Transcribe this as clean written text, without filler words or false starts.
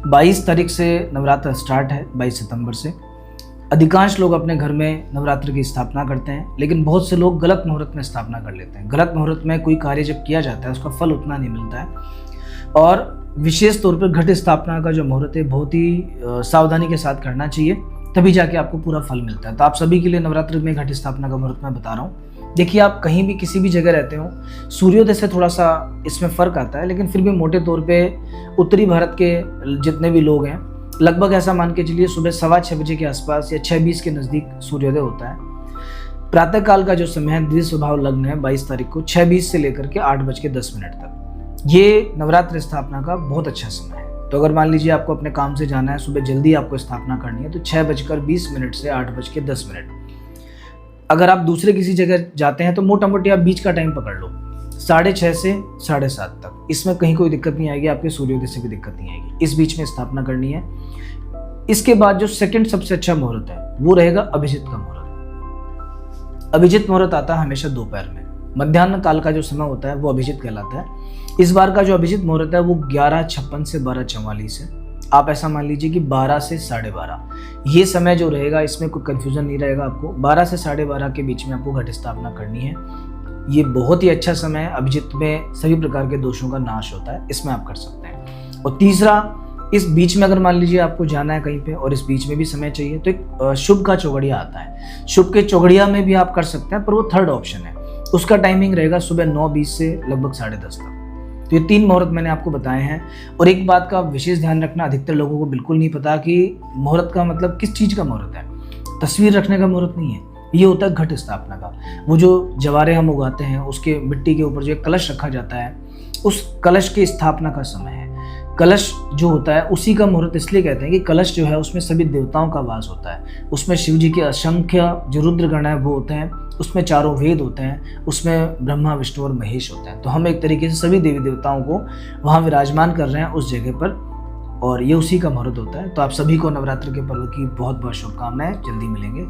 22 तारीख से नवरात्र स्टार्ट है, 22 सितंबर से। अधिकांश लोग अपने घर में नवरात्र की स्थापना करते हैं, लेकिन बहुत से लोग गलत मुहूर्त में स्थापना कर लेते हैं। गलत मुहूर्त में कोई कार्य जब किया जाता है उसका फल उतना नहीं मिलता है। और विशेष तौर पर घट स्थापना का जो मुहूर्त है बहुत ही सावधानी के साथ करना चाहिए, तभी जाके आपको पूरा फल मिलता है। तो आप सभी के लिए नवरात्र में घट स्थापना का मुहूर्त मैं बता रहा हूँ। देखिए, आप कहीं भी किसी भी जगह रहते हो, सूर्योदय से थोड़ा सा इसमें फ़र्क आता है, लेकिन फिर भी मोटे तौर पे उत्तरी भारत के जितने भी लोग हैं, लगभग ऐसा मान के चलिए सुबह 6:15 बजे के आसपास या 6:20 के नज़दीक सूर्योदय होता है। प्रातःकाल का जो समय है, द्विस्वभाव लग्न है, 22 तारीख को 6:20 से लेकर के 8:10 तक, ये नवरात्र स्थापना का बहुत अच्छा समय है। तो अगर मान लीजिए आपको अपने काम से जाना है, सुबह जल्दी आपको स्थापना करनी है, तो 6:20 से 8:10। अगर आप दूसरे किसी जगह जाते हैं तो मोटा मोटी आप बीच का टाइम पकड़ लो, 6:30 से 7:30 तक। इसमें कहीं कोई दिक्कत नहीं आएगी, आपके सूर्योदय से भी दिक्कत नहीं आएगी। इस बीच में स्थापना करनी है। इसके बाद जो सेकंड सबसे अच्छा मुहूर्त है वो रहेगा अभिजित का मुहूर्त। अभिजित मुहूर्त आता है हमेशा दोपहर में। मध्याह्न काल का जो समय होता है वो अभिजित कहलाता है। इस बार का जो अभिजित मुहूर्त है वो 11:56 से 12:44 है। आप ऐसा मान लीजिए कि 12 से 12:30 ये समय जो रहेगा, इसमें कोई कन्फ्यूजन नहीं रहेगा आपको। 12 से 12:30 के बीच में आपको घट स्थापना करनी है। ये बहुत ही अच्छा समय है। अभिजित में सभी प्रकार के दोषों का नाश होता है, इसमें आप कर सकते हैं। और तीसरा, इस बीच में अगर मान लीजिए आपको जाना है कहीं पे और इस बीच में भी समय चाहिए, तो एक शुभ का चौघड़िया आता है। शुभ के चौघड़िया में भी आप कर सकते हैं, पर वो थर्ड ऑप्शन है। उसका टाइमिंग रहेगा सुबह 9:20 से लगभग 10:30 तक। तो ये 3 मुहूर्त मैंने आपको बताए हैं। और एक बात का विशेष ध्यान रखना, अधिकतर लोगों को बिल्कुल नहीं पता कि मुहूर्त का मतलब किस चीज़ का मुहूर्त है। तस्वीर रखने का मुहूर्त नहीं है, ये होता है घट स्थापना का। वो जो जवारे हम उगाते हैं, उसके मिट्टी के ऊपर जो एक कलश रखा जाता है, उस कलश की स्थापना का समय है। कलश जो होता है उसी का मुहूर्त इसलिए कहते हैं कि कलश जो है उसमें सभी देवताओं का वास होता है। उसमें शिव जी के असंख्य जो रुद्रगण है वो होते हैं, उसमें चारों वेद होते हैं, उसमें ब्रह्मा विष्णु और महेश होते हैं। तो हम एक तरीके से सभी देवी देवताओं को वहाँ विराजमान कर रहे हैं उस जगह पर, और ये उसी का मुहूर्त होता है। तो आप सभी को नवरात्र के पर्व की बहुत बहुत शुभकामनाएं। जल्दी मिलेंगे।